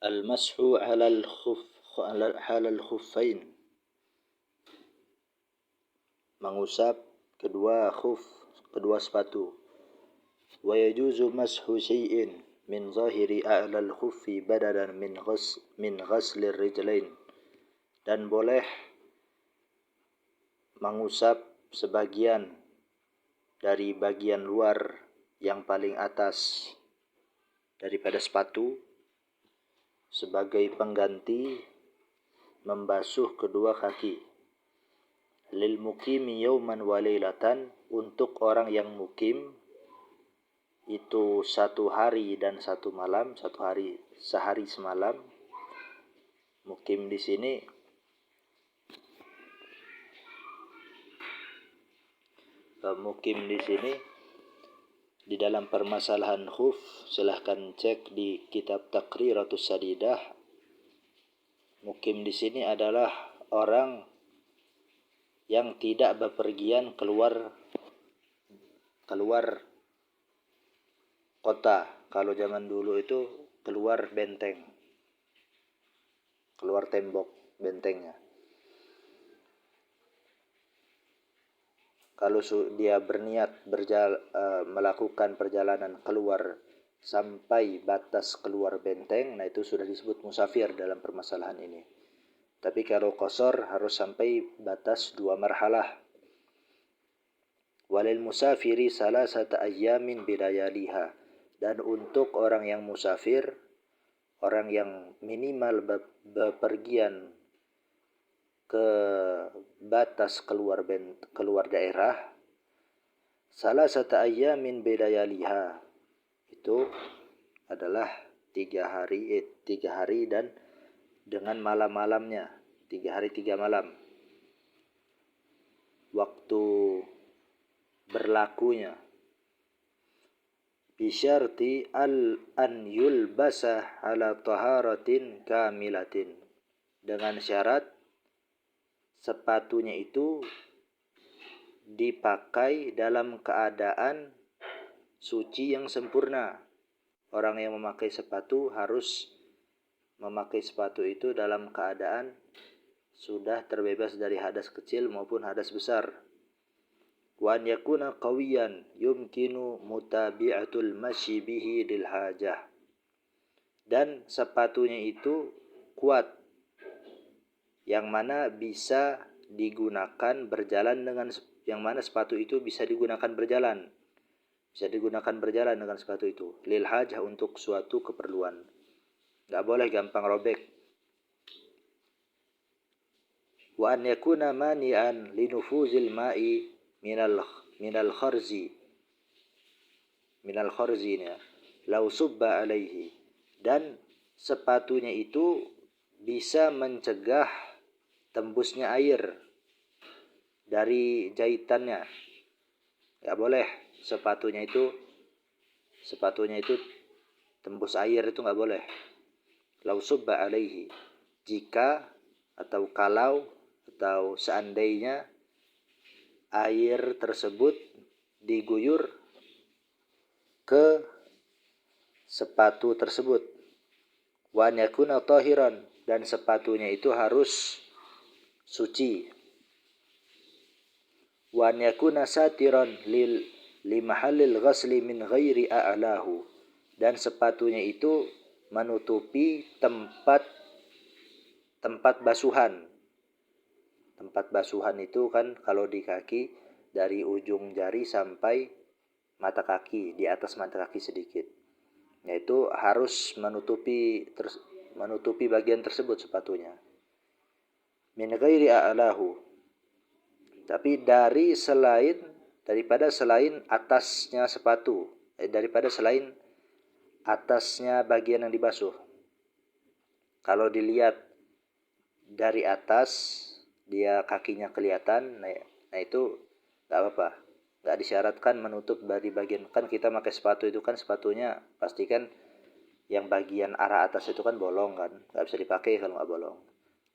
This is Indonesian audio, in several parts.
Al-mashu 'alal khuffain, mengusap kedua khuf, kedua sepatu. Wa yajuzu mashu syai'in min zahiri a'lal khuffi badalan min ghaslir rijlain, dan boleh mengusap sebagian dari bagian luar yang paling atas daripada sepatu sebagai pengganti membasuh kedua kaki. Lil muqimi yawman wa lailatan, untuk orang yang mukim itu satu hari dan satu malam, sehari semalam. Mukim di sini di dalam permasalahan khuf, silahkan cek di kitab Taqriratus Sadidah. Mukim di sini adalah orang yang tidak bepergian keluar kota. Kalau zaman dulu itu keluar benteng, keluar tembok bentengnya. Kalau dia berniat melakukan perjalanan keluar sampai batas keluar benteng, nah itu sudah disebut musafir dalam permasalahan ini. Tapi kalau qasar harus sampai batas 2 marhalah. Walil musafiri salasata ayyamin bidayaliha, dan untuk orang yang musafir, orang yang minimal bepergian ke batas keluar daerah, salasata ayyamin bidayaliha, itu adalah 3 hari dan dengan malam-malamnya, 3 hari 3 malam. Waktu berlakunya bisyarti an yulbasa ala taharatin kamilatin, dengan syarat sepatunya itu dipakai dalam keadaan suci yang sempurna. Orang yang memakai sepatu harus memakai sepatu itu dalam keadaan sudah terbebas dari hadas kecil maupun hadas besar. Wa an yakuna qawiyan yumkinu mutabi'atul masyi bihi lil hajah, dan sepatunya itu kuat, yang mana bisa digunakan berjalan sepatu itu bisa digunakan berjalan dengan sepatu itu, lil hajah, untuk suatu keperluan. Enggak boleh gampang robek. Wa an yakuna mani'an linufuzil ma'i minal kharzi law subba alaihi, dan sepatunya itu bisa mencegah tembusnya air dari jahitannya. Enggak boleh sepatunya itu tembus air, itu enggak boleh. Law subba alaihi, jika atau kalau atau seandainya air tersebut diguyur ke sepatu tersebut. Wa an yakuna tahiran, dan sepatunya itu harus suci. Wa an yakuna satiran li mahallil ghasli min ghairi a'lahu, dan sepatunya itu menutupi tempat basuhan. Tempat basuhan itu kan kalau di kaki dari ujung jari sampai mata kaki, di atas mata kaki sedikit. Yaitu harus menutupi bagian tersebut sepatunya. Min ghairi a'lahu, tapi daripada selain atasnya sepatu, daripada selain atasnya bagian yang dibasuh. Kalau dilihat dari atas dia kakinya kelihatan, nah itu enggak apa-apa. Enggak disyaratkan menutup dari bagian, kan kita pakai sepatu itu kan sepatunya pastikan yang bagian arah atas itu kan bolong kan, enggak bisa dipakai kalau enggak bolong.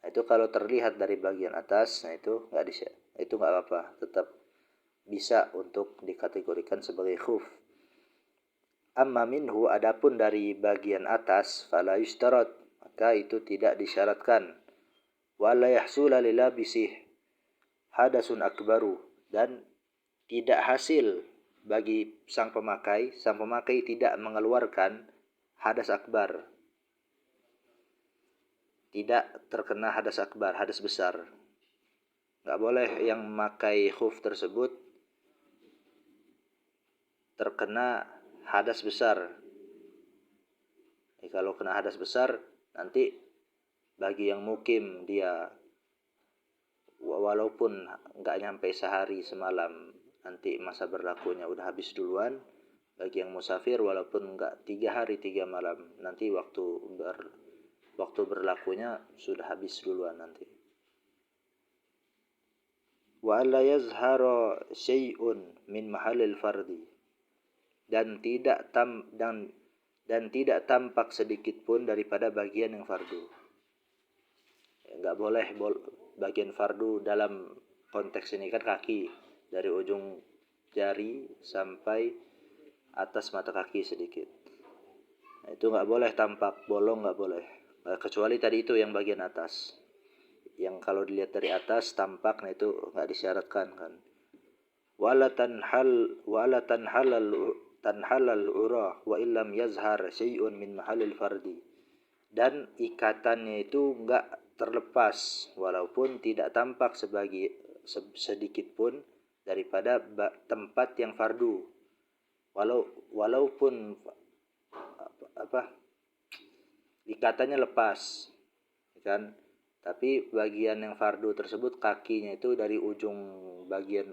Nah itu kalau terlihat dari bagian atas, nah itu enggak apa-apa, tetap bisa untuk dikategorikan sebagai khuf. Amma minhu, adapun dari bagian atas, fala yushtarat, maka itu tidak disyaratkan. Wala yahsula lilabisih hadasun akbaru, dan tidak hasil bagi sang pemakai tidak mengeluarkan hadas akbar, tidak terkena hadas akbar, hadas besar. Nggak boleh yang memakai khuf tersebut terkena hadas besar. Kalau kena hadas besar, nanti bagi yang mukim dia walaupun nggak nyampe sehari semalam, nanti masa berlakunya udah habis duluan. Bagi yang musafir walaupun nggak 3 hari 3 malam, nanti waktu berlakunya sudah habis duluan nanti. Wa alla yazhara syai'un min mahallil fardi, dan tidak tampak sedikit pun daripada bagian yang fardu. Nggak boleh bagian fardu dalam konteks ini kan kaki, dari ujung jari sampai atas mata kaki sedikit. Nah, itu nggak boleh tampak bolong, nggak boleh. Kecuali tadi itu yang bagian atas. Yang kalau dilihat dari atas tampak, nah itu nggak disyaratkan kan. Wala tanhalal urah wa illam yazhar syai'un min mahallil fardi. Dan ikatannya itu nggak terlepas walaupun tidak tampak sedikit pun daripada tempat yang fardu. Walaupun ikatannya lepas kan, tapi bagian yang fardu tersebut kakinya itu dari bagian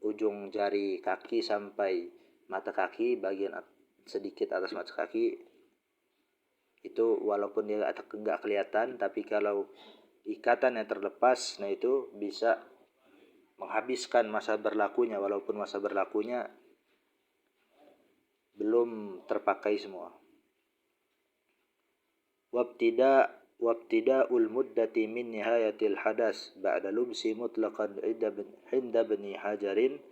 ujung jari kaki sampai mata kaki, bagian sedikit atas mata kaki itu walaupun dia nggak kelihatan, tapi kalau ikatan yang terlepas, nah itu bisa menghabiskan masa berlakunya walaupun masa berlakunya belum terpakai semua. Wabtida'ul muddati min nihayatil hadas ba'da lubsi mutlaqan inda bani hajarin.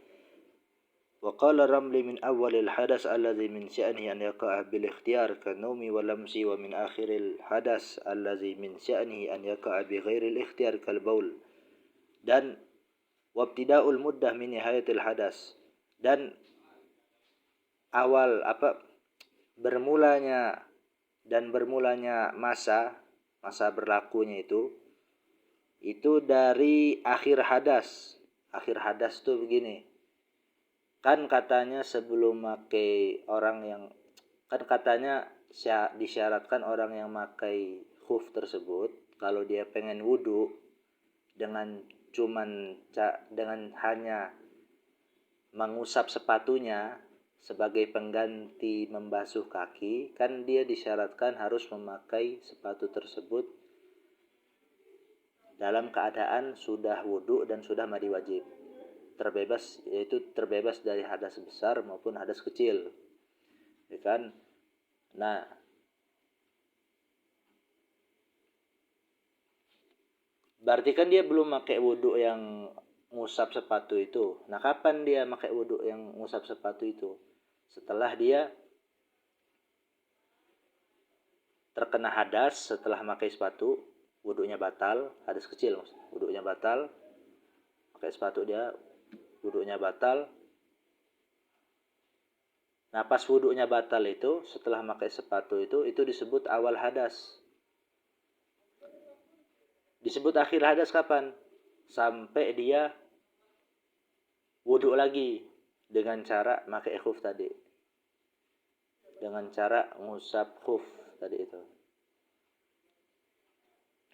Wa qala ramli min awalil hadas alladhi min sya'nihi an yaqa'a bil ikhtiyar kanawmi wa lamsi, wa min akhiril hadas alladhi min sya'nihi an yaqa'a bi ghairil ikhtiyar kal baul. Dan wabtida'ul muddah min nihayatil hadas, dan bermulanya masa berlakunya itu dari akhir hadas. Akhir hadas tuh begini. Kan katanya sebelum pakai disyaratkan orang yang pakai khuf tersebut kalau dia pengen wudu dengan hanya mengusap sepatunya sebagai pengganti membasuh kaki, kan dia disyaratkan harus memakai sepatu tersebut dalam keadaan sudah wudu dan sudah mandi wajib, terbebas dari hadas besar maupun hadas kecil, ya kan? Nah, berarti kan dia belum pakai wudu yang ngusap sepatu itu. Nah, kapan dia pakai wudu yang ngusap sepatu itu? Setelah dia terkena hadas, setelah pakai sepatu, wudunya batal, hadas kecil wudunya batal, pakai sepatu dia wudunya batal. Nah, pas wudunya batal itu, setelah pakai sepatu itu disebut awal hadas. Disebut akhir hadas kapan? Sampai dia wudu lagi dengan cara pakai khuf tadi, dengan cara ngusap khuf tadi itu.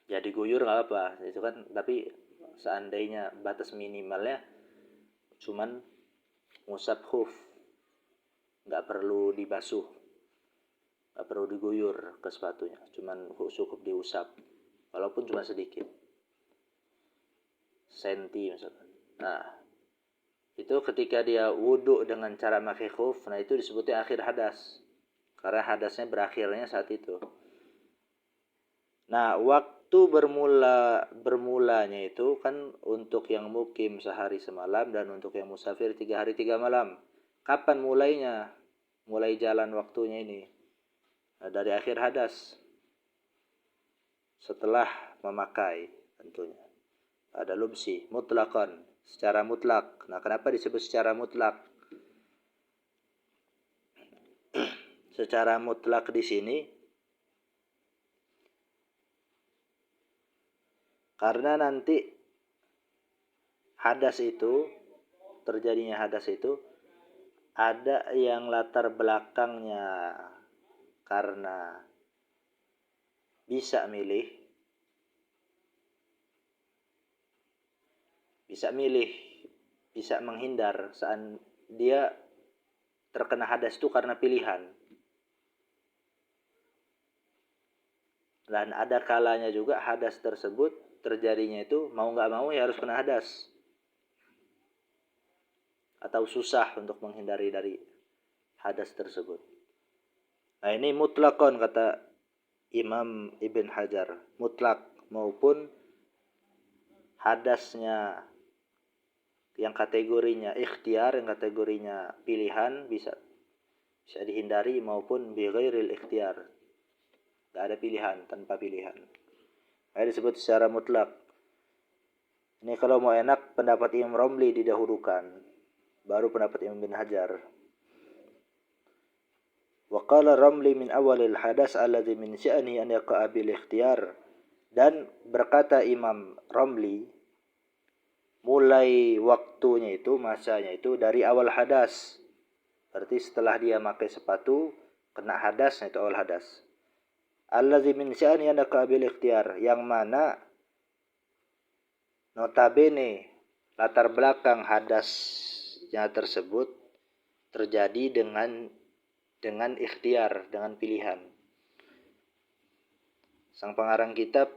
Ya diguyur nggak apa itu kan, tapi seandainya batas minimalnya cuman ngusap khuf, nggak perlu dibasuh, nggak perlu diguyur ke sepatunya, cuman cukup diusap walaupun cuma sedikit senti misalkan. Nah, itu ketika dia wudu dengan cara pakai khuf, nah itu disebutnya akhir hadas karena hadasnya berakhirnya saat itu. Nah, waktu bermulanya itu kan untuk yang mukim sehari semalam dan untuk yang musafir 3 hari 3 malam. Kapan mulainya? Mulai jalan waktunya ini. Nah, dari akhir hadas. setelah memakai tentunya. Ada lubsi mutlaqan, secara mutlak. Nah, kenapa disebut secara mutlak? Secara mutlak di sini karena nanti terjadinya hadas itu ada yang latar belakangnya karena bisa milih, bisa menghindar saat dia terkena hadas itu karena pilihan. Dan ada kalanya juga hadas tersebut terjadinya itu mau nggak mau ya harus kena hadas. Atau susah untuk menghindari dari hadas tersebut. Nah, ini mutlakon kata Imam Ibn Hajar. Mutlak maupun hadasnya yang kategorinya ikhtiar, yang kategorinya pilihan bisa dihindari maupun bighairil ikhtiar. Tidak ada pilihan, tanpa pilihan. Nah, disebut secara mutlak. Ini kalau mau enak pendapat Imam Romli didahulukan, baru pendapat Imam Ibn Hajar. Wa qala Romli min awalil hadas alladhi min sya'ni an yaqa'a bil ikhtiyar. Dan berkata Imam Romli, mulai waktunya itu, masanya itu dari awal hadas. Berarti setelah dia pakai sepatu kena hadas, itu awal hadas. Allazi min sya'ni an yaqa'a bil ikhtiyar, yang mana notabene latar belakang hadasnya tersebut terjadi dengan ikhtiar, dengan pilihan. Sang pengarang kitab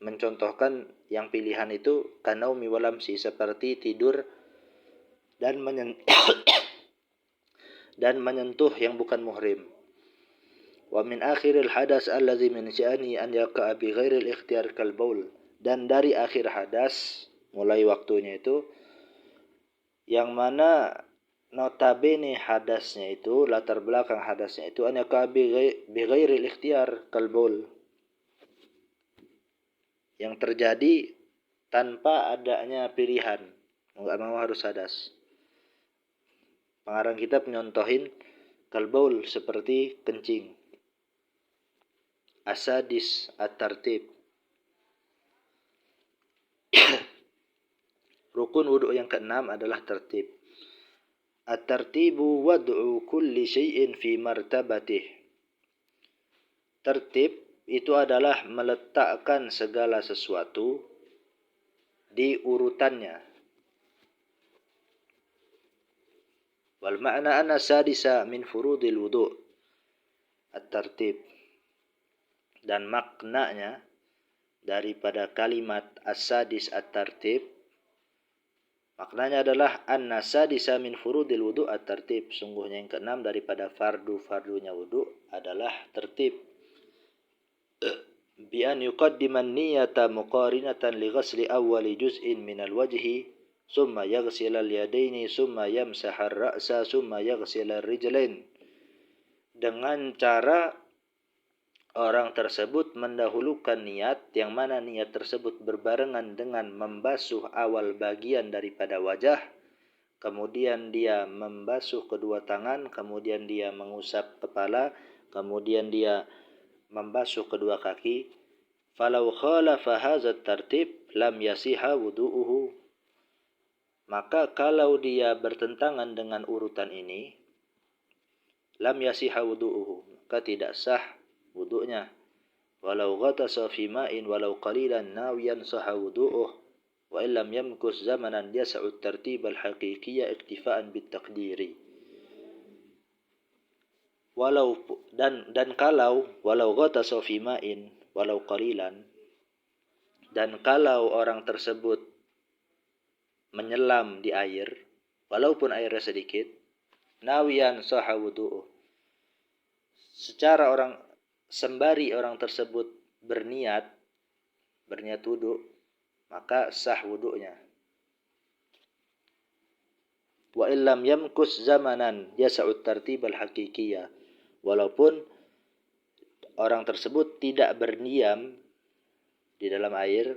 mencontohkan yang pilihan itu kanaumi walamsi, seperti tidur dan menyentuh yang bukan muhrim. Wa min akhiril hadas allazi min sya'ni an yaqa'a bi ghairil ikhtiyar kal baul. Dan dari akhir hadas, mulai waktunya itu, yang mana notabene hadasnya itu, latar belakang hadasnya itu an yaqa'a bi ghairil ikhtiyar kal baul, yang terjadi tanpa adanya pilihan, nggak mau harus hadas. Pengarang kitab menyontohin kalbaul seperti kencing. Asadis at-tartib. Rukun wudu yang keenam adalah tertib. At-tartibu wad'u kulli syai'in fi martabatih. Tertib itu adalah meletakkan segala sesuatu di urutannya. Wal ma'na anna sadisa min furudil wudu' at-tartib. Dan maknanya daripada kalimat as-sadis at-tartib, maknanya adalah anna sadisa min furudil wudu' at-tartib. Sungguhnya yang keenam daripada fardu-fardunya wudu adalah tertib. Bi an yuqaddiman niyata muqarinatan li ghasli awwali juz'in minal wajhi, summa yaghsilal yadaini, summa yamsahar ra'sa, summa yaghsilal rijlain. Dengan cara orang tersebut mendahulukan niat, yang mana niat tersebut berbarengan dengan membasuh awal bagian daripada wajah, kemudian dia membasuh kedua tangan, kemudian dia mengusap kepala, kemudian dia membasuh kedua kaki. Falau khalafa hadzal tartib lam yasiha wudu'uhu. Maka kalau dia bertentangan dengan urutan ini, lam yasiha wudu'uhu, maka tidak sah wudu'nya. Walau ghatasa fi ma'in walau qalilan nawiyan sahha wudu'uh, wa illam yamkus zamanan yas'u at-tartib al-haqiqiyya iktifa'an bit-taqdiri. Walau ghatasa fi ma'in walau qalilan, dan kalau orang tersebut menyelam di air walaupun airnya sedikit, nawiyan sahha wudu'uh, secara sembari orang tersebut berniat wudu, maka sah wudunya. Wa illam yamkus zamanan yas'u tartib al-haqiqiyah, walaupun orang tersebut tidak berdiam di dalam air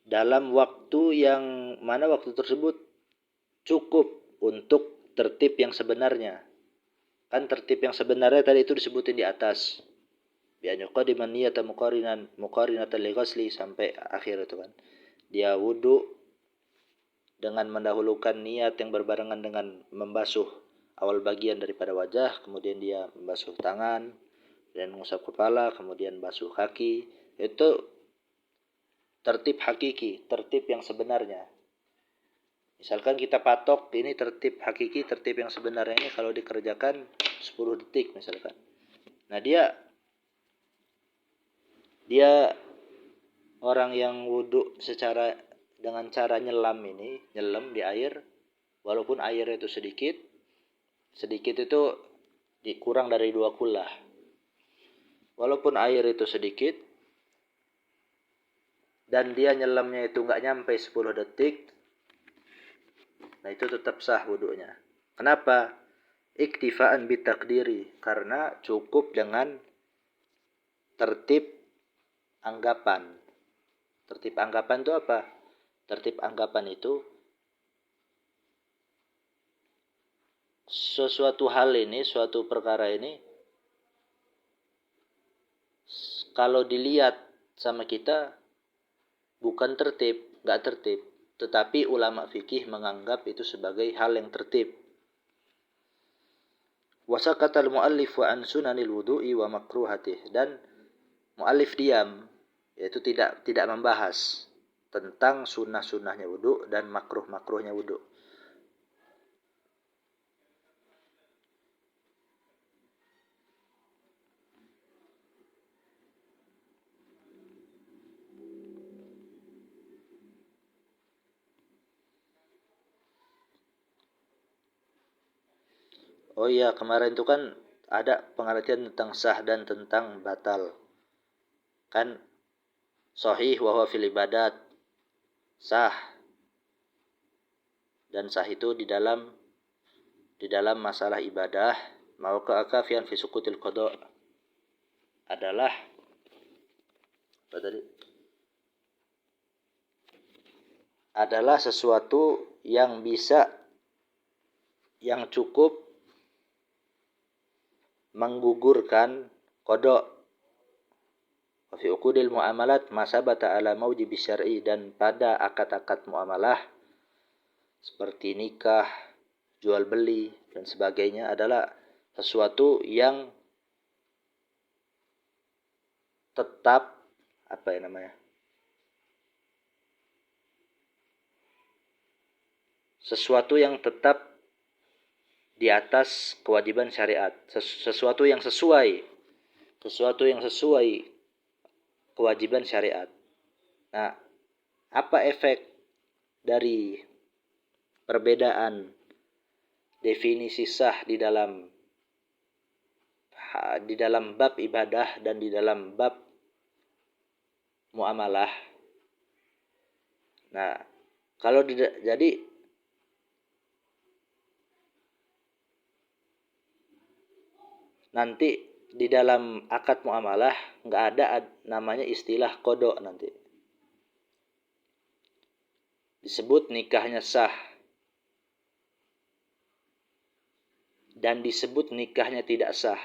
dalam waktu yang mana waktu tersebut cukup untuk tertib yang sebenarnya. Kan tertib yang sebenarnya tadi itu disebutin di atas. Bi an yuqaddima niyata muqarinatan li ghusli sampai akhir itu kan. Dia wudu dengan mendahulukan niat yang berbarengan dengan membasuh awal bagian daripada wajah, kemudian dia membasuh tangan dan mengusap kepala, kemudian basuh kaki. Itu tertib hakiki, tertib yang sebenarnya. Misalkan kita patok ini tertib hakiki, tertib yang sebenarnya ini kalau dikerjakan 10 detik misalkan. Nah, dia orang yang wudhu dengan cara nyelam di air, walaupun airnya itu sedikit itu kurang dari 2 kullah. Walaupun air itu sedikit dan dia nyelamnya itu nggak nyampe 10 detik, nah itu tetap sah wudhunya. Kenapa? Iktifaan bitakdiri, karena cukup dengan tertib anggapan. Tertib anggapan itu apa? Tertib anggapan itu suatu perkara ini kalau dilihat sama kita bukan tertib, nggak tertib. Tetapi ulama fikih menganggap itu sebagai hal yang tertib. Wasakatal muallif wa an sunanil wudu'i wa makruhatih, dan muallif diam, yaitu tidak membahas tentang sunnah-sunnahnya wudu dan makruh-makruhnya wudu. Oh iya, kemarin itu kan ada pengertian tentang sah dan tentang batal. Kan sahih wa huwa fil ibadat, sah, dan sah itu di dalam masalah ibadah. Mau keakafian fi sukutil qada adalah apa tadi? Adalah sesuatu yang cukup menggugurkan qada. Wa fi uqudil muamalat ma sabata ala maujibi syar'i, dan pada akad-akad muamalah seperti nikah, jual beli dan sebagainya adalah sesuatu yang tetap sesuatu yang tetap di atas kewajiban syariat, sesuatu yang sesuai kewajiban syariat. Nah, apa efek dari perbedaan definisi sah di dalam bab ibadah dan di dalam bab muamalah? Nah, jadi nanti di dalam akad muamalah nggak ada namanya istilah qada, nanti disebut nikahnya sah dan disebut nikahnya tidak sah.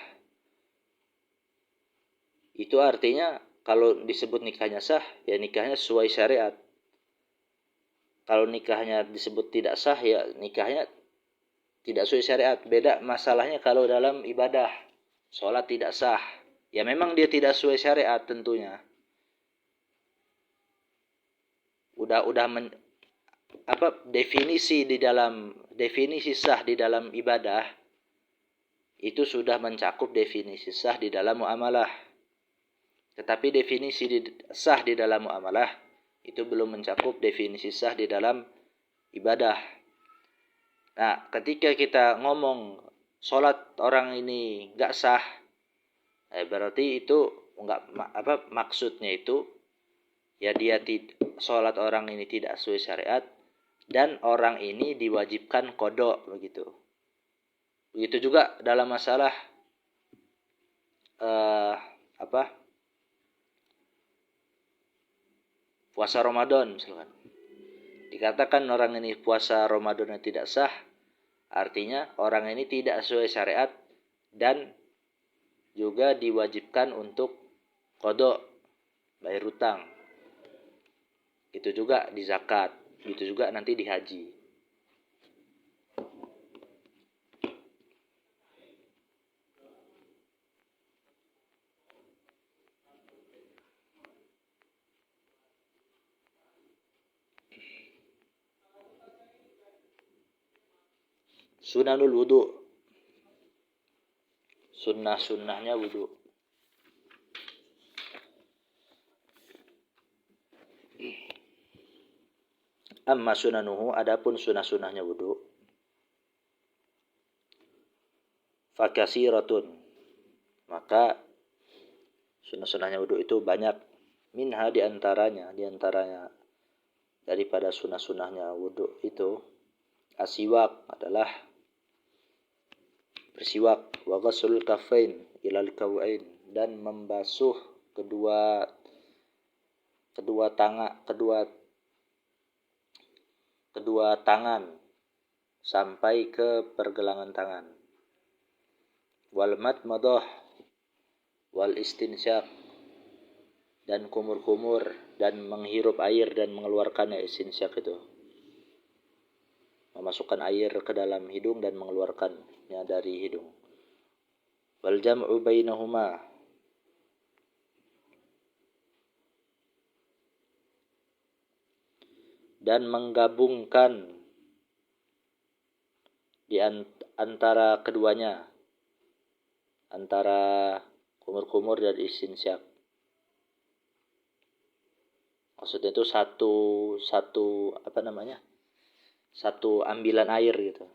Itu artinya kalau disebut nikahnya sah, ya nikahnya sesuai syariat. Kalau nikahnya disebut tidak sah, ya nikahnya tidak sesuai syariat. Beda masalahnya kalau dalam ibadah. Sholat tidak sah, ya memang dia tidak sesuai syariat tentunya. Definisi sah di dalam ibadah itu sudah mencakup definisi sah di dalam muamalah. Tetapi definisi sah di dalam muamalah itu belum mencakup definisi sah di dalam ibadah. Nah, ketika kita ngomong sholat orang ini nggak sah, berarti itu maksudnya itu ya sholat orang ini tidak sesuai syariat dan orang ini diwajibkan qada, begitu. Begitu juga dalam masalah puasa Ramadan misalkan. Dikatakan orang ini puasa Ramadannya tidak sah, artinya orang ini tidak sesuai syariat dan juga diwajibkan untuk qada, bayar hutang. Itu juga di zakat, gitu juga nanti di haji. Sunanul wudu, sunnah-sunnahnya wudu. Amma sunanuhu, adapun sunnah-sunnahnya wudu, fakasiratun, maka sunnah-sunnahnya wudu itu banyak. Minha diantaranya daripada sunnah-sunnahnya wudu itu, asiwak adalah bersiwak, wa ghaslul kaffain ilal kaw'ain, dan membasuh kedua tangan sampai ke pergelangan tangan. Wal madmadah wal istinsyaq, dan kumur-kumur dan menghirup air dan mengeluarkannya. Istinsyaq itu memasukkan air ke dalam hidung dan mengeluarkannya dari hidung. Wal jam'u bainahuma, dan menggabungkan di antara keduanya, antara kumur-kumur dan istinsyaq. Maksudnya itu satu ambilan air gitu.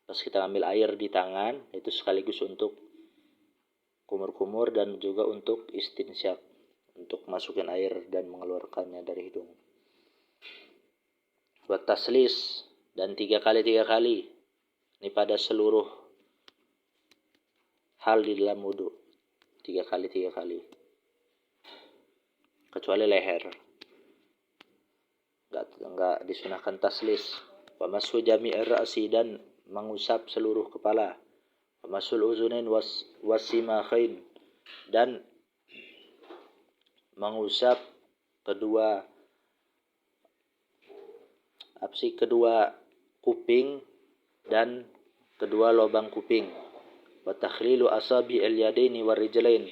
Pas kita ambil air di tangan, itu sekaligus untuk kumur-kumur dan juga untuk istinsyaq, untuk masukin air dan mengeluarkannya dari hidung. Buat taslis, dan 3 kali. Ini pada seluruh hal di dalam wudu. 3 kali. Kecuali leher. Enggak disunahkan taslis. Wa mashu jami'ir ra'si, dan mengusap seluruh kepala. Wa mashul uzunain wasimakhain, dan mengusap kedua kuping dan kedua lubang kuping. Wa takhlilu asabi'il yadaini warijlain,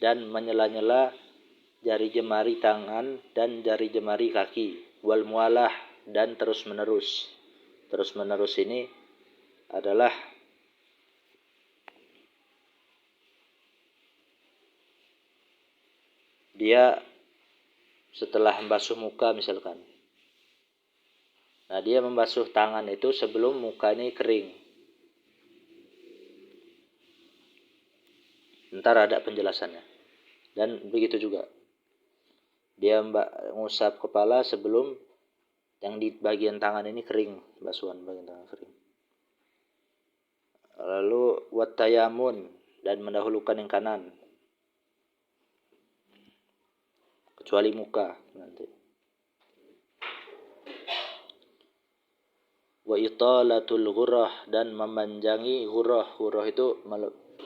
dan menyela-nyela jari jemari tangan dan jari jemari kaki. Wal mualah, dan terus menerus. Terus menerus ini adalah dia setelah membasuh muka misalkan. Nah, dia membasuh tangan itu sebelum muka ini kering. Ntar ada penjelasannya. Dan begitu juga. Dia mengusap kepala sebelum yang di bagian tangan ini kering, basuhan bagian tangan kering. Lalu wattayamun, dan mendahulukan yang kanan. Kecuali muka nanti. Wa italatul ghurrah, dan memanjangi ghurrah. Ghurrah itu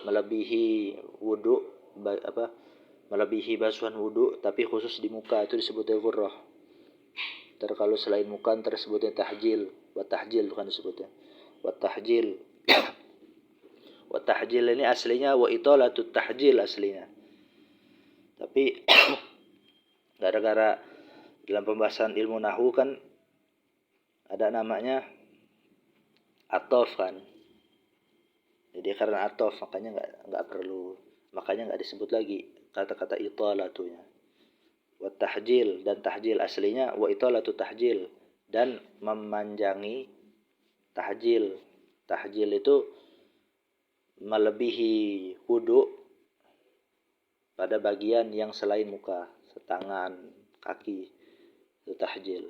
melebihi wudu, melebihi basuhan wudu, tapi khusus di muka itu disebutnya ghurrah. Kalau selain muka tersebutnya tahjil. Wa tahjil bukan disebutnya. Wa tahjil. Wa tahjil ini aslinya wa italatut tahjil aslinya. Tapi gara-gara dalam pembahasan ilmu nahwu kan ada namanya atof kan. Jadi karena atof makanya enggak disebut lagi kata-kata italatunya. Wa tahjil, dan tahjil aslinya wa italatu tahjil, dan memanjangi tahjil. Tahjil itu melebihi wudu pada bagian yang selain muka, tangan, kaki, itu tahjil.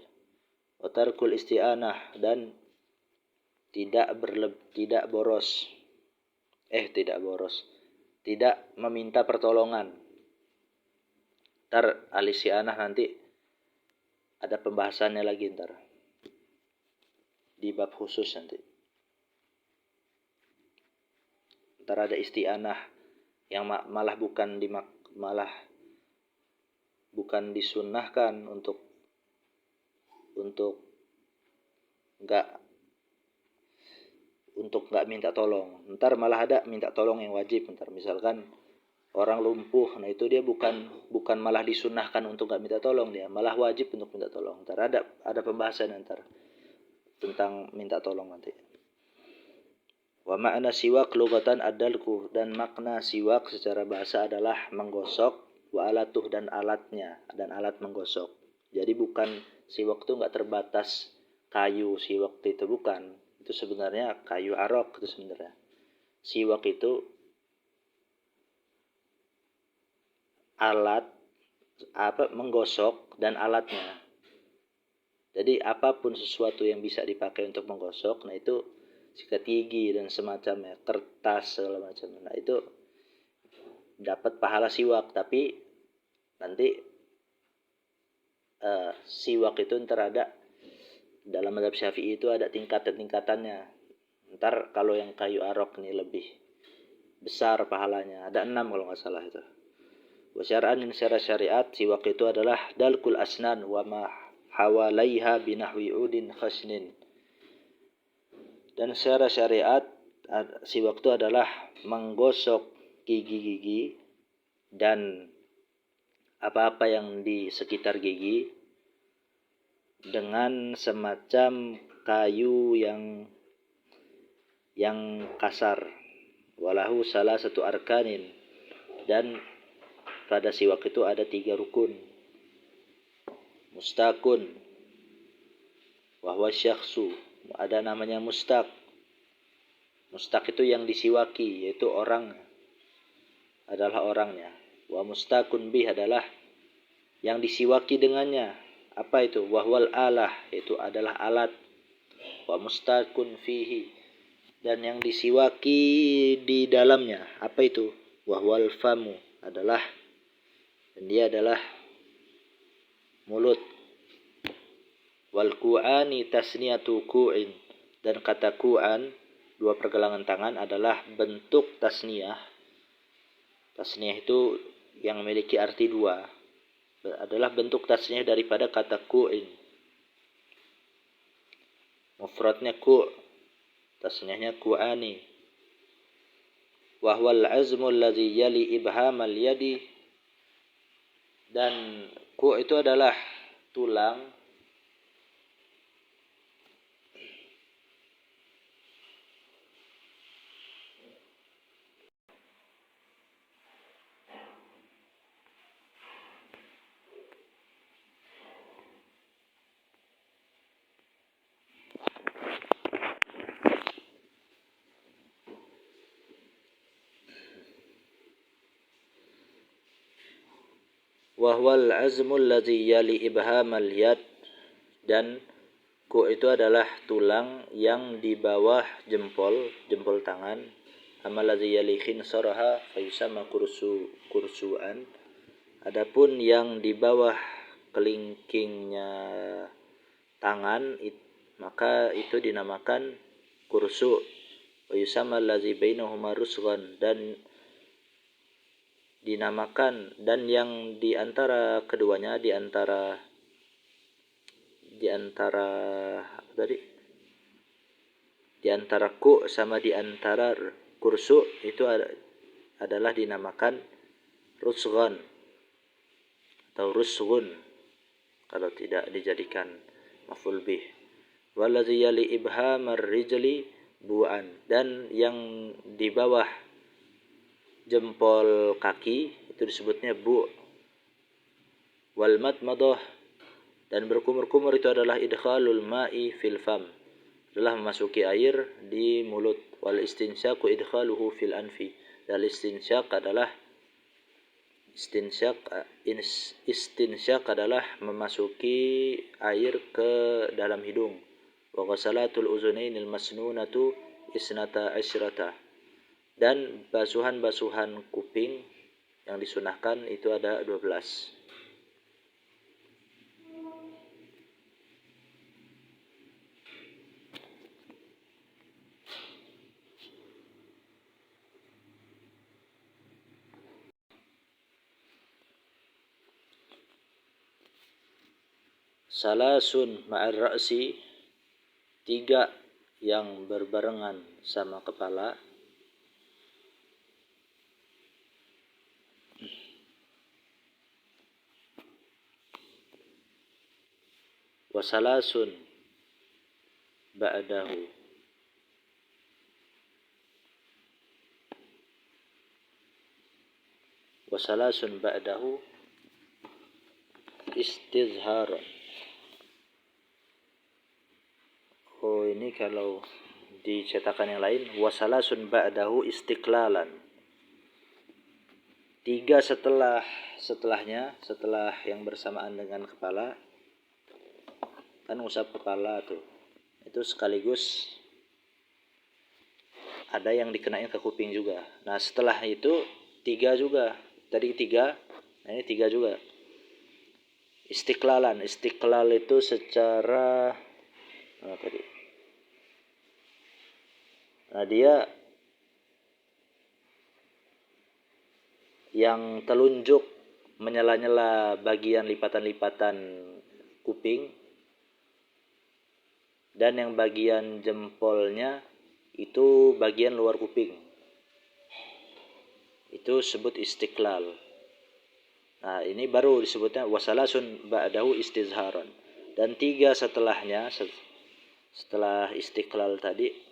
Wa tarkul isti'anah, dan tidak meminta pertolongan. Alisianah nanti ada pembahasannya lagi ntar di bab khusus nanti. Ntar ada isti'anah yang malah bukan disunnahkan untuk nggak minta tolong. Ntar malah ada minta tolong yang wajib. Ntar misalkan orang lumpuh, nah itu dia bukan malah disunnahkan untuk nggak minta tolong, dia malah wajib untuk minta tolong. Ntar ada pembahasan ntar tentang minta tolong nanti. Wa ma'na siwak lughatan adalku, dan makna siwak secara bahasa adalah menggosok, wa alatuh dan alatnya, dan alat menggosok. Jadi bukan siwak itu nggak terbatas kayu siwak itu, bukan. Itu sebenarnya kayu arok itu sebenarnya. Siwak itu alat menggosok dan alatnya. Jadi apapun sesuatu yang bisa dipakai untuk menggosok, nah itu sikat gigi dan semacamnya, kertas segala macam. Nah itu dapat pahala siwak, tapi nanti siwak itu ntar ada dalam mazhab Syafi'i itu ada tingkatannya. Ntar kalau yang kayu arok ini lebih besar pahalanya, ada 6 kalau nggak salah itu. Wa syar'an secara syariat siwak itu adalah dalkul asnan wa ma hawalaiha binahwi udin khasnin. Dan secara syariat siwak itu adalah menggosok gigi-gigi dan apa-apa yang di sekitar gigi dengan semacam kayu yang kasar. Walahu salah satu arkanin, dan pada siwak itu ada 3 rukun. Mustakun, wahwa syakhsu, ada namanya mustak. Mustak itu yang disiwaki, yaitu orang, adalah orangnya. Wa mustakun bih adalah yang disiwaki dengannya. Apa itu? Wahwal alah, itu adalah alat. Wa mustakun fihi, dan yang disiwaki di dalamnya. Apa itu? Wahwal famu, adalah, dan dia adalah mulut. Wal ku'ani tasniyatu ku'in, dan kata ku'an, 2 pergelangan tangan, adalah bentuk tasniyah. Tasniyah itu yang memiliki arti 2, adalah bentuk tasniyah daripada kata ku'in. Mufradnya ku', tasniyahnya ku'ani. Wahwal azmul ladzi yali ibhamal yadi, dan ku' itu adalah tulang wahwal azmul ladzi yali ibhamal yad, dan ku itu adalah tulang yang di bawah jempol tangan. Amal ladzi yali khinsaraha fa yusamma kursuan, adapun yang di bawah kelingkingnya tangan maka itu dinamakan kursu. Wa yusamma ladzi bainahuma rusghan, dan dinamakan, dan yang di antara keduanya, di antara ku sama di antara kursu itu adalah dinamakan rusghan atau rusghun kalau tidak dijadikan maf'ul bih. Wallazi yali ibhamar rijli bu'an, dan yang di bawah jempol kaki itu disebutnya bu'. Wal madmadah, dan berkumur-kumur itu adalah idkhalul ma'i fil fam, adalah memasuki air di mulut. Wal istinsyaku idkhaluhu fil anfi, dan istinsyak adalah memasuki air ke dalam hidung. Wa ghasalatul uzunainil masnunatu isnata asyrata, dan basuhan kuping yang disunahkan itu ada 12. salasun ma'ar ra'si, 3 yang berbarengan sama kepala, wasalasun ba'dahu, wasalasun ba'dahu istizharan. Oh, ini kalau di cetakan yang lain wasalasun ba'dahu istiqlalan. 3 setelahnya, setelah yang bersamaan dengan kepala, kan usap kepala tuh. Itu sekaligus ada yang dikenain ke kuping juga. Nah, setelah itu 3 juga. Tadi 3, nah ini 3 juga. Istiqlalan. Istiqlal itu secara tadi. Nah, dia yang telunjuk menyala-nyala bagian lipatan-lipatan kuping, dan yang bagian jempolnya itu bagian luar kuping. Itu sebut istiqlal. Nah, ini baru disebutnya wasalasun ba'dahu istizharon. Dan 3 setelahnya, setelah istiqlal tadi,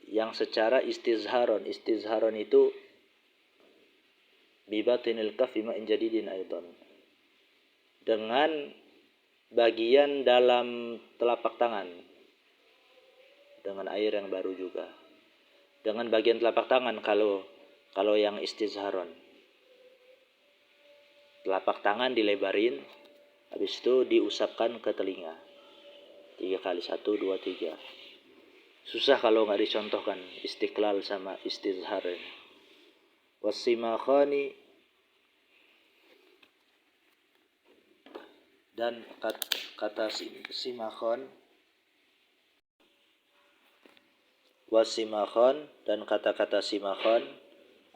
yang secara istizharon. Istizharon itu bibatinil kaf bima injadidin aidan, dengan bagian dalam telapak tangan dengan air yang baru juga. Dengan bagian telapak tangan kalau yang istizharon. Telapak tangan dilebarin, habis itu diusapkan ke telinga. 3 kali, 1, 2, 3. Susah kalau nggak dicontohkan istiqlal sama istizhar. Wasimakhani, dan kata simakhon, wasimakhon, dan kata-kata simakhon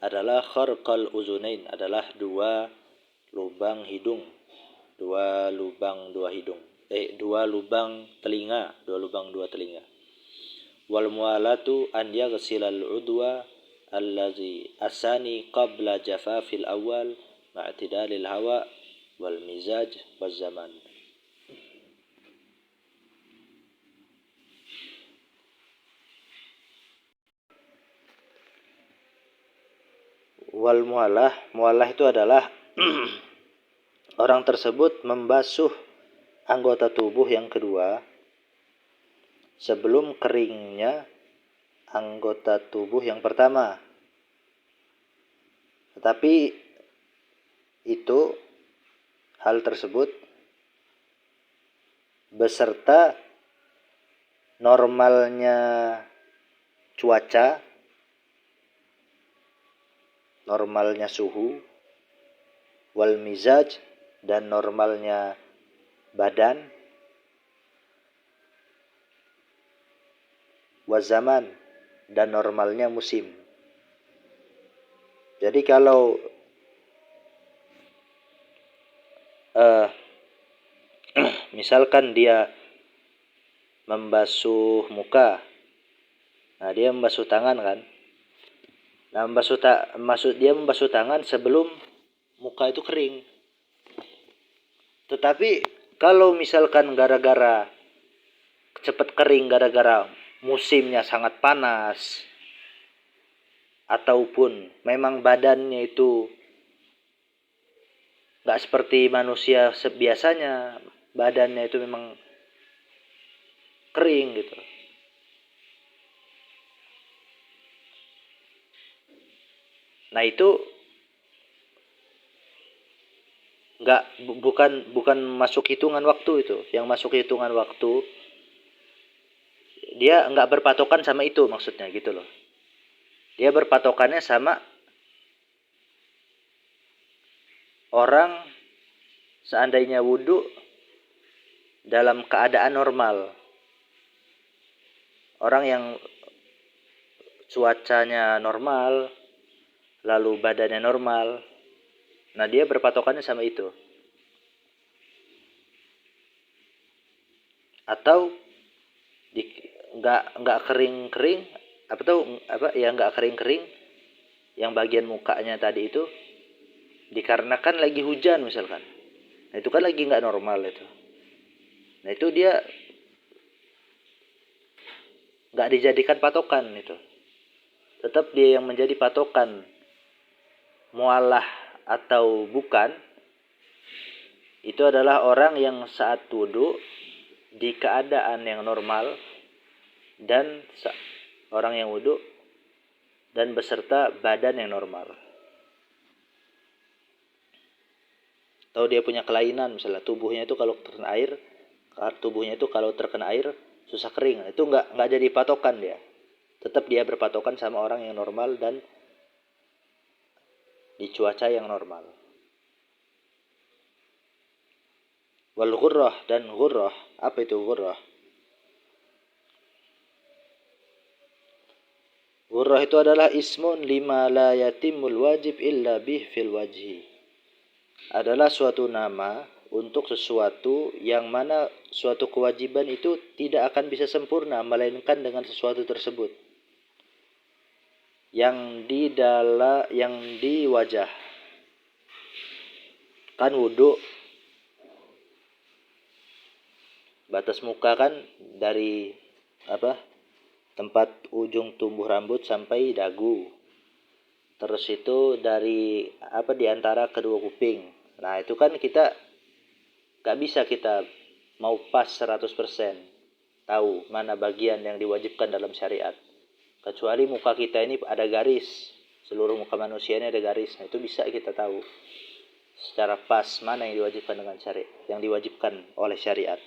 adalah kharqal uzunain, adalah 2 lubang hidung, 2 lubang 2 hidung, 2 lubang telinga, 2 lubang 2 telinga. Wal mualatu an yaghsilal udwa allazi asani qabla jafafil awal ma'tidalil hawa wal mizaj wal zaman. Wal mualah itu adalah orang tersebut membasuh anggota tubuh yang kedua sebelum keringnya anggota tubuh yang pertama. Tetapi itu, hal tersebut beserta normalnya cuaca, normalnya suhu, wal mizaj, dan normalnya badan, wazaman, dan normalnya musim. Jadi kalau misalkan dia membasuh muka, nah dia membasuh tangan kan. Nah, dia membasuh tangan sebelum muka itu kering. Tetapi kalau misalkan gara-gara cepat kering gara-gara musimnya sangat panas, ataupun memang badannya itu nggak seperti manusia biasanya, badannya itu memang kering gitu. Nah, itu bukan masuk hitungan waktu itu. Yang masuk hitungan waktu, dia nggak berpatokan sama itu maksudnya gitu loh. Dia berpatokannya sama orang seandainya wudhu dalam keadaan normal. Orang yang cuacanya normal, lalu badannya normal, nah dia berpatokannya sama itu. atau di nggak kering-kering nggak kering-kering yang bagian mukanya tadi itu dikarenakan lagi hujan misalkan. Nah, itu kan lagi nggak normal itu. Nah, itu dia nggak dijadikan patokan itu. Tetap dia yang menjadi patokan mualah atau bukan, itu adalah orang yang saat wudu di keadaan yang normal dan orang yang wudu dan beserta badan yang normal. Atau dia punya kelainan, misalnya tubuhnya itu kalau terkena air susah kering, itu nggak jadi patokan dia. Tetap dia berpatokan sama orang yang normal dan di cuaca yang normal. Wal ghurrah, dan ghurrah, apa itu ghurrah? Ghurrah itu adalah ismun lima la yatimul wajib illa bih fil wajhi. Adalah suatu nama untuk sesuatu yang mana suatu kewajiban itu tidak akan bisa sempurna melainkan dengan sesuatu tersebut. Yang di wajah. Kan wudu batas muka kan dari tempat ujung tumbuh rambut sampai dagu. Terus itu dari di antara kedua kuping. Nah, itu kan kita gak bisa kita mau pas 100% tahu mana bagian yang diwajibkan dalam syariat. Kecuali muka kita ini ada garis, seluruh muka manusia ini ada garis. Nah, itu bisa kita tahu secara pas mana yang diwajibkan dengan syariat, yang diwajibkan oleh syariat.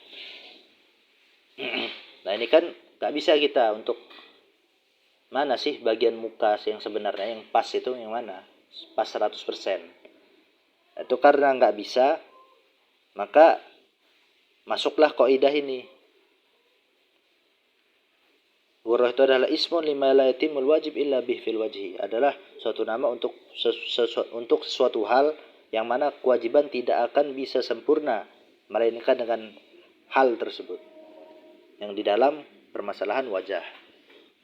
Nah, ini kan gak bisa kita untuk mana sih bagian muka yang sebenarnya yang pas itu yang mana? Pas 100%. Itu karena gak bisa, maka masuklah kaidah ini. Ghurrah itu adalah ismun lima la yatimul wajib illa bih fil wajhi. Adalah suatu nama untuk sesuatu hal yang mana kewajiban tidak akan bisa sempurna melainkan dengan hal tersebut yang di dalam permasalahan wajah.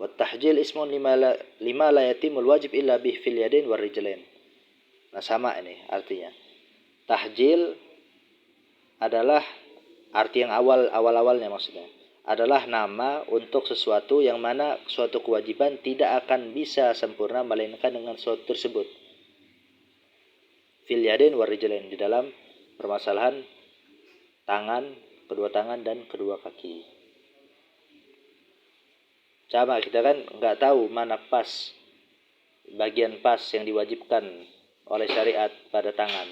Wa tahjil ismun lima la yatimul wajib illa bih fil yadain war rijlain. Nah, sama ini artinya. Tahjil adalah arti yang awal-awalnya maksudnya. Adalah nama untuk sesuatu yang mana suatu kewajiban tidak akan bisa sempurna melainkan dengan sesuatu tersebut. Fil yadain war rijlain, di dalam permasalahan tangan, kedua tangan dan kedua kaki. Sama kita kan nggak tahu mana pas, bagian pas yang diwajibkan oleh syariat pada tangan.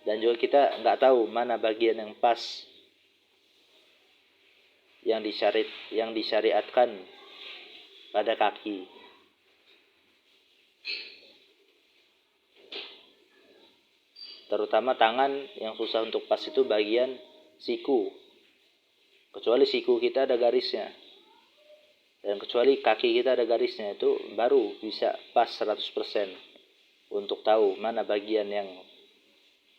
Dan juga kita nggak tahu mana bagian yang pas yang disyariatkan pada kaki. Terutama tangan yang susah untuk pas itu bagian siku. Kecuali siku kita ada garisnya. Dan kecuali kaki kita ada garisnya, itu baru bisa pas 100% untuk tahu mana bagian yang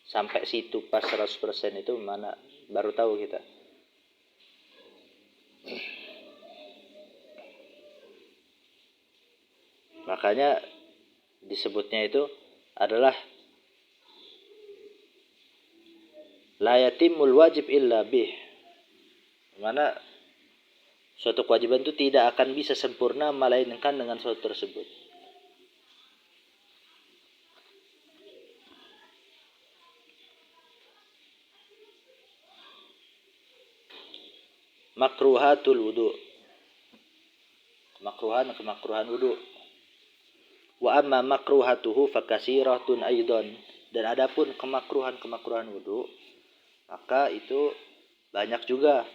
sampai situ pas 100% itu mana, baru tahu kita. Makanya disebutnya itu adalah la yatimul wajib illa bih. Mana suatu kewajiban itu tidak akan bisa sempurna melainkan dengan suatu tersebut. Makruhatul wudu. Kemakruhan wudu. Wa amma makruhatuhu fakasiratun aidan. Dan adapun kemakruhan wudu, maka itu banyak juga.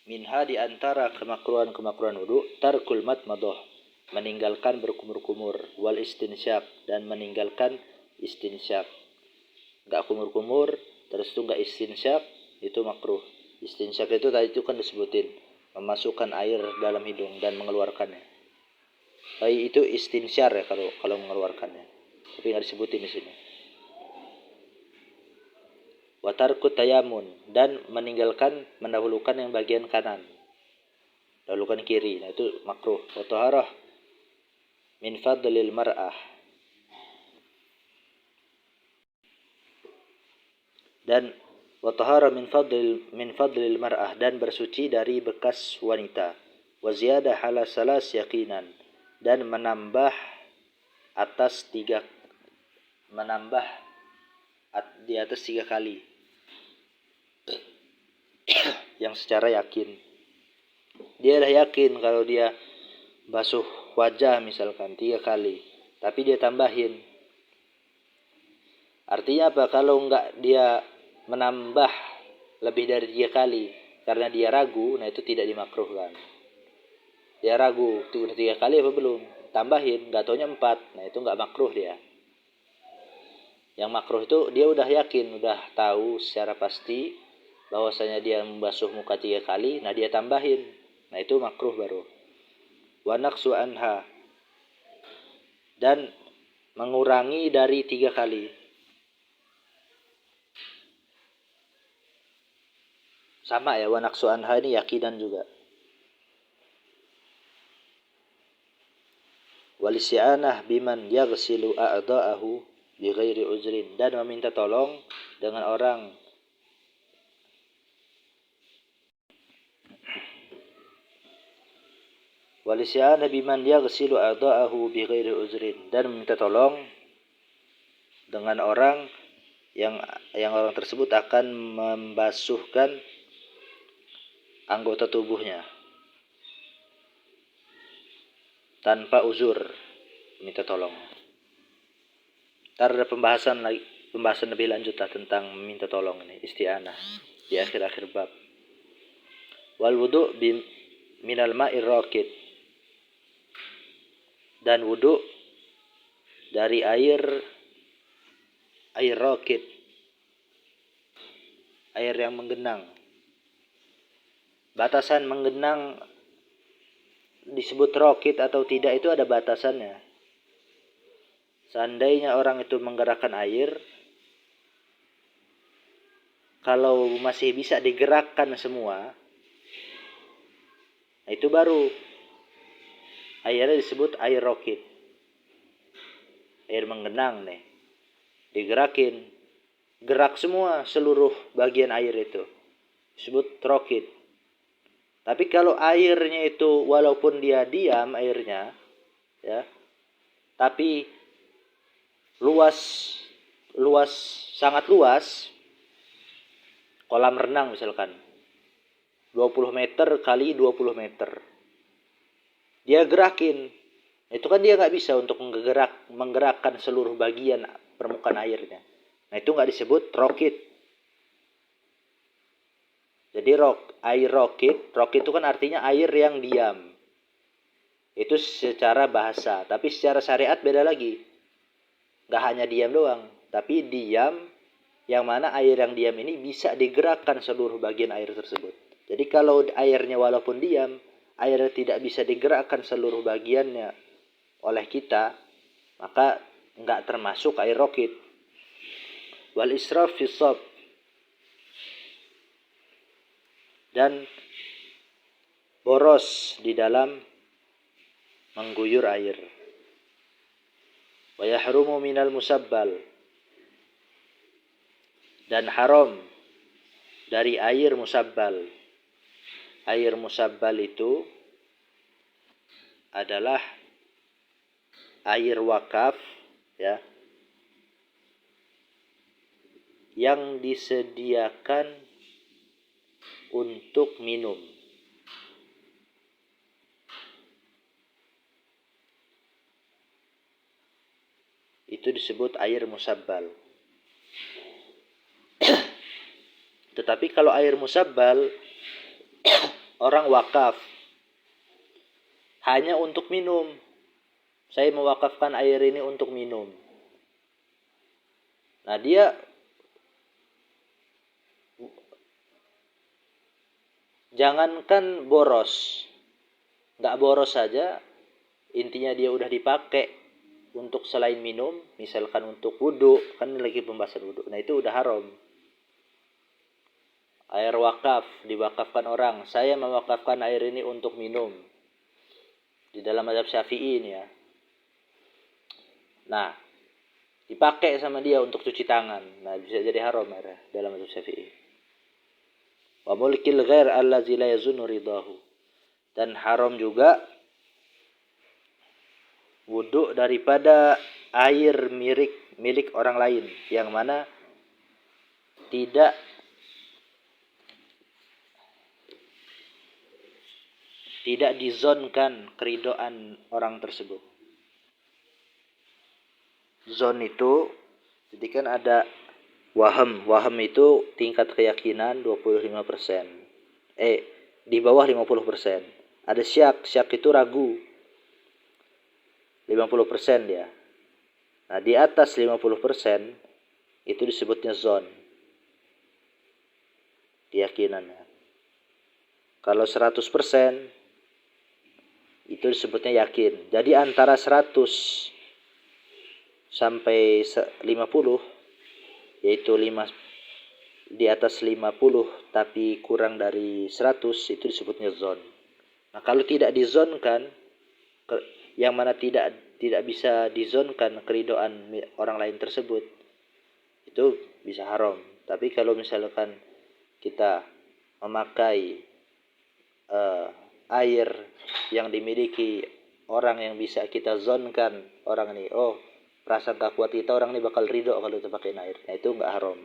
Minha, di antara kemakruhan wudu, tarkul matmadah, meninggalkan berkumur-kumur, wal istinsyak, dan meninggalkan istinsyak. Enggak kumur-kumur, terus itu enggak istinsyak, itu makruh. Istinsyak itu tadi itu kan disebutin memasukkan air dalam hidung dan mengeluarkannya. Itu istinsyar ya kalau mengeluarkannya. Tapi enggak disebutin di sini. wa tarku tayamun, dan mendahulukan yang bagian kanan, dahulukan kiri. Nah, itu makruh. Wa taharah min fadlil mar'ah, dan wa tahara min fadlil mar'ah, dan bersuci dari bekas wanita. Wa ziyadah ala salas yaqinan, dan menambah di atas 3 kali yang secara yakin. Dia dah yakin kalau dia basuh wajah misalkan 3 kali, tapi dia tambahin. Artinya apa? Kalau enggak dia menambah lebih dari 3 kali karena dia ragu, nah itu tidak dimakruhkan. Dia ragu, itu udah 3 kali apa belum? Tambahin, enggak taunya 4. Nah itu enggak makruh dia. Yang makruh itu dia udah yakin, udah tahu secara pasti bahwasanya dia membasuh muka 3 kali, nah dia tambahin. Nah itu makruh baru. Wa naqsu anha, dan mengurangi dari 3 kali. Sama ya, wa naqsu anha ini yakinan juga. Wal isti'anah biman yaghsilu a'dha'ahu bighairi uzrin, dan meminta tolong dengan orang wal isti'anah biman yaghsilu a'dha'ahu bighairi uzrin, dan meminta tolong dengan orang yang orang tersebut akan membasuhkan anggota tubuhnya tanpa uzur, minta tolong. Ntar ada pembahasan lebih lanjut tentang minta tolong ini, isti'anah, di akhir-akhir bab. Wal wudu' minal ma'ir raqid, dan wudu dari air raqid, air yang menggenang. Batasan menggenang disebut raqid atau tidak itu ada batasannya. Seandainya orang itu menggerakkan air, kalau masih bisa digerakkan semua, itu baru airnya disebut air raqid. Air menggenang nih, digerakin, gerak semua seluruh bagian air itu, disebut raqid. Tapi kalau airnya itu walaupun dia diam airnya, ya, tapi sangat luas, kolam renang misalkan 20 meter kali 20 meter, dia gerakin, itu kan dia nggak bisa untuk menggerakkan seluruh bagian permukaan airnya. Nah itu nggak disebut raqid. Jadi air raqid itu kan artinya air yang diam. Itu secara bahasa, tapi secara syariat beda lagi. Nggak hanya diam doang, tapi diam yang mana air yang diam ini bisa digerakkan seluruh bagian air tersebut. Jadi kalau airnya walaupun diam, airnya tidak bisa digerakkan seluruh bagiannya oleh kita, maka nggak termasuk air raqid. Wal israf fi shab, dan boros di dalam mengguyur air. Wa yahrumu minal musabbal, dan haram dari air musabbal. Air musabbal itu adalah air wakaf, ya, yang disediakan untuk minum. Itu disebut air musabbal. Tetapi kalau air musabbal orang wakaf hanya untuk minum, saya mewakafkan air ini untuk minum. Nah dia jangankan boros, nggak boros saja, intinya dia udah dipakai untuk selain minum, misalkan untuk wudu, kan lagi pembahasan wudu, nah itu udah haram. Air wakaf, diwakafkan orang. Saya mewakafkan air ini untuk minum. Di dalam mazhab Syafi'i ini ya. Nah, dipakai sama dia untuk cuci tangan. Nah, bisa jadi haram ya dalam mazhab Syafi'i. Wa mulkil ghair allazi la yazunnu ridahu. Dan haram juga wudhu daripada air milik orang lain yang mana tidak dizonkan keridoan orang tersebut. Zon itu jadi kan ada waham itu tingkat keyakinan 25%. Di bawah 50%. Ada syak itu ragu 50% dia. Nah, di atas 50% itu disebutnya zon. Keyakinannya. Kalau 100% itu disebutnya yakin. Jadi antara 100 sampai 50, yaitu 5 di atas 50 tapi kurang dari 100, itu disebutnya zon. Nah, kalau tidak dizonkan, yang mana tidak bisa dizonkan keridoan orang lain tersebut, itu bisa haram. Tapi kalau misalkan kita memakai air yang dimiliki orang yang bisa kita zonkan orang ini, prasangka kuat kita orang ini bakal ridho kalau kita pakai air, nah itu nggak haram.